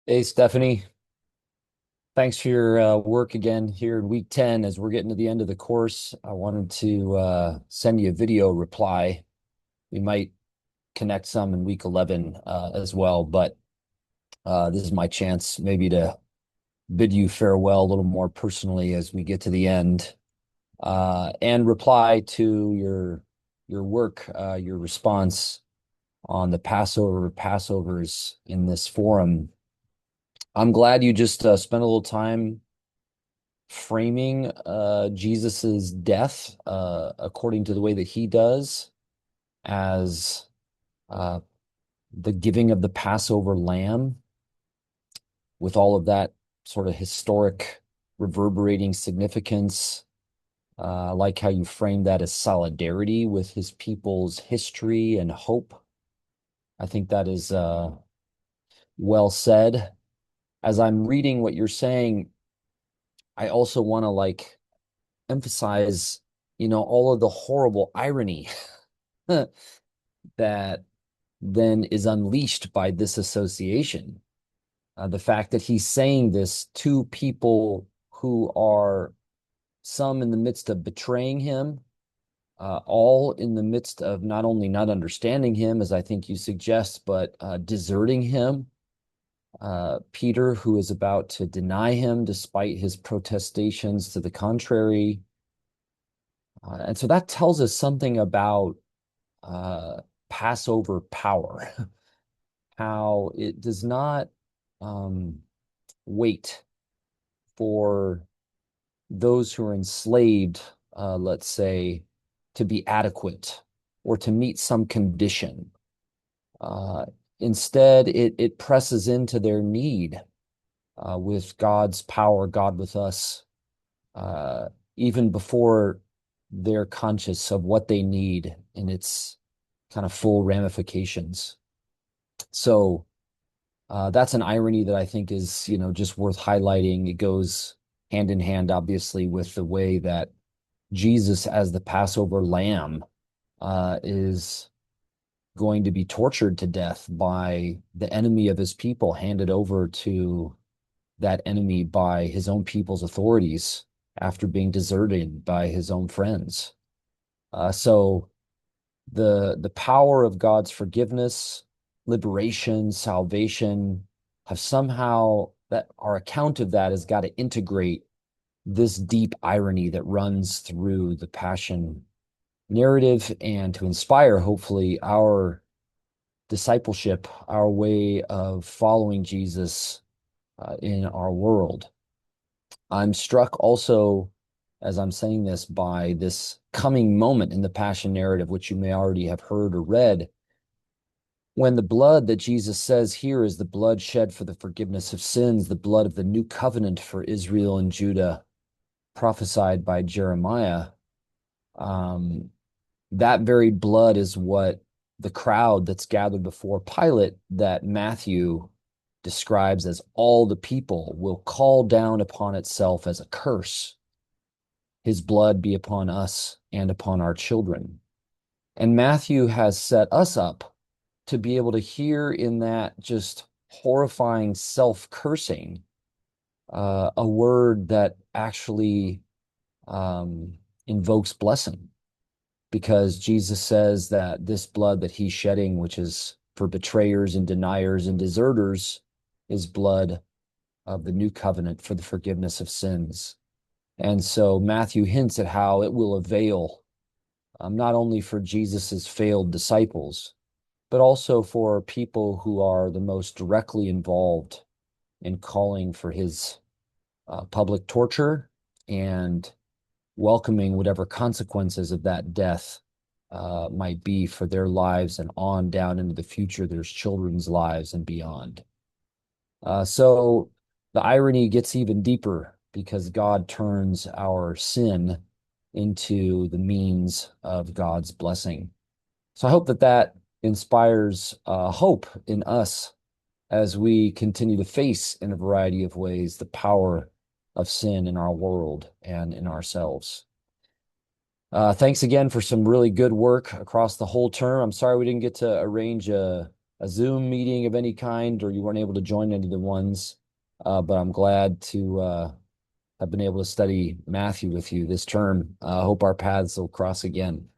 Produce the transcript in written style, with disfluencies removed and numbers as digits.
Hey, Stephanie. Thanks for your work again here in week 10. As we're getting to the end of the course, I wanted to send you a video reply. We might connect some in week 11 as well, but this is my chance maybe to bid you farewell a little more personally as we get to the end and reply to your work, your response on the Passovers in this forum. I'm glad you just spent a little time framing Jesus's death according to the way that he does as uh, the giving of the Passover lamb with all of that sort of historic reverberating significance. I like how you frame that as solidarity with his people's history and hope. I think that is well said. As I'm reading what you're saying, I also want to emphasize, all of the horrible irony that then is unleashed by this association. The fact that he's saying this to people who are some in the midst of betraying him, all in the midst of not only not understanding him, as I think you suggest, but deserting him. Peter, who is about to deny him despite his protestations to the contrary. And so that tells us something about uh, Passover power, how it does not um, wait for those who are enslaved, let's say, to be adequate or to meet some condition. Uh, Instead, it presses into their need with God's power, God with us, uh, even before they're conscious of what they need in its kind of full ramifications. So that's an irony that I think is, just worth highlighting. It goes hand in hand, obviously, with the way that Jesus, as the Passover lamb, is going to be tortured to death by the enemy of his people, handed over to that enemy by his own people's authorities after being deserted by his own friends. So the power of God's forgiveness, liberation, salvation have somehow that our account of that has got to integrate this deep irony that runs through the passion narrative and to inspire, hopefully, our discipleship, our way of following Jesus in our world. I'm struck also, as I'm saying this, by this coming moment in the passion narrative, which you may already have heard or read, when the blood that Jesus says here is the blood shed for the forgiveness of sins, the blood of the new covenant for Israel and Judah, prophesied by Jeremiah, um, that very blood is what the crowd that's gathered before Pilate, that Matthew describes as all the people, will call down upon itself as a curse. His blood be upon us and upon our children. And Matthew has set us up to be able to hear in that just horrifying self cursing a word that actually invokes blessing because Jesus says that this blood that he's shedding, which is for betrayers and deniers and deserters, is blood of the new covenant for the forgiveness of sins. And so Matthew hints at how it will avail not only for Jesus's failed disciples, but also for people who are the most directly involved in calling for his public torture and welcoming whatever consequences of that death might be for their lives and on down into the future, there's children's lives and beyond. So the irony gets even deeper because God turns our sin into the means of God's blessing. So I hope that that inspires hope in us as we continue to face in a variety of ways the power of sin in our world and in ourselves. Thanks again for some really good work across the whole term. I'm sorry we didn't get to arrange a Zoom meeting of any kind, or you weren't able to join any of the ones. But I'm glad to have been able to study Matthew with you this term. I hope our paths will cross again.